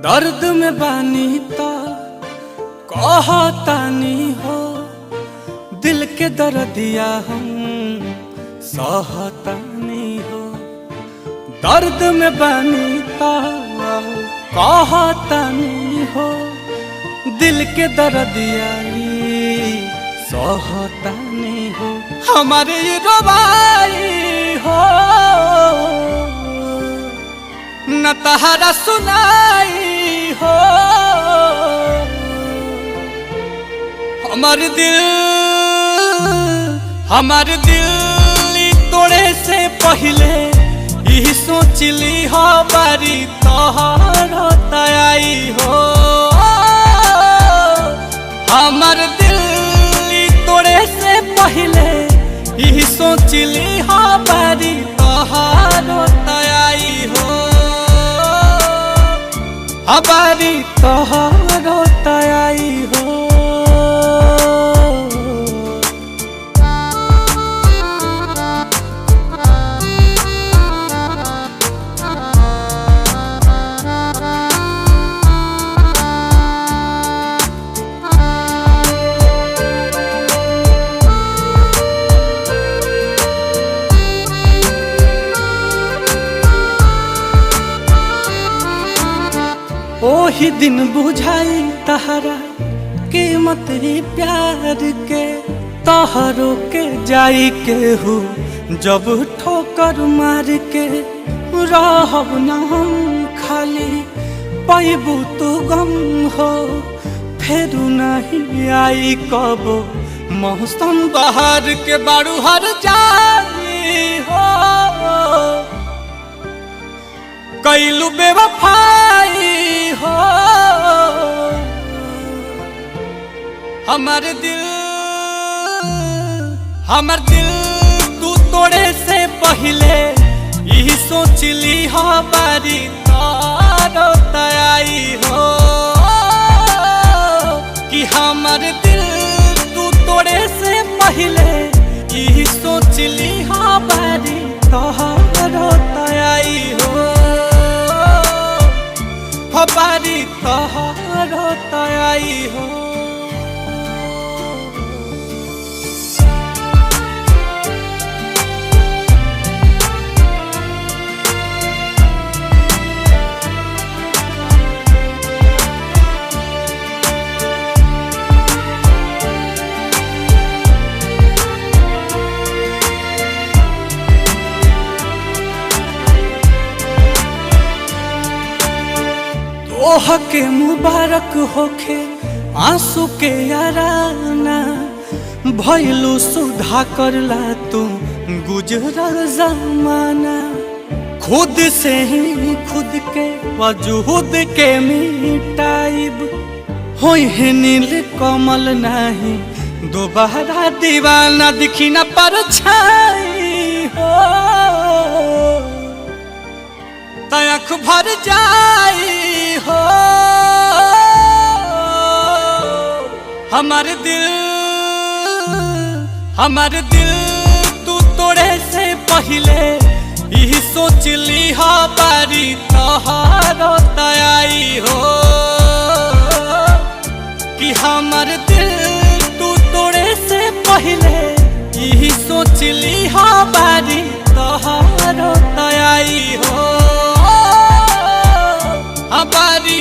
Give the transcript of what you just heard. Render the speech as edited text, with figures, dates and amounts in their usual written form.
दर्द में बानी तो कहतानी हो, दिल के दर्दिया हम सहतानी हो। दर्द में बानी तो कहतानी हो, दिल के दर्दिया सहतानी हो। हमारे रवाई हो न तहरा सुनाई हो, हमार दिल तोड़े से पहले यही सोचली हो बारी तोहर तयाई हो। हमार दिल तोड़े से पहले यही सोचली हो बारी तोहर तयाई हो। हमारी तोहर तयाई हो। ओही दिन बुझाई तहरा कीमत ही प्यार के, तहरो के जाई के हो जब ठोकर मार के। रहब न हम खाली पैबू तू गम हो, फेरू नहीं आई कबो मौसम बहार के। बारू हर जाई हो कैलू बेवफाई हो। हमार दिल तू तोड़े से पहले यही सोचली हो बारी तोहर तयाई हो। कि हमार दिल तू तोड़े से पहले यही सोचली हो बारी तोहर तयाई हो। बारी तोहर तयाई हो। ओह के मुबारक होखे आंसू के याराना, भइलू सुधा करला तू गुजरल जमाना। खुद से ही खुद के वजूद के मिटाइब, होई है नील कमल नहीं दोबारा दीवाना। दिखी न परछाई हो तयख भर जाई हो। हमार दिल तू तोड़े से पहले यही सोचली हो बारी तोहर तयाई हो। कि हमार दिल तू तोड़े से पहले यही सोचली हो बारी तोहर तयाई हो। हमारी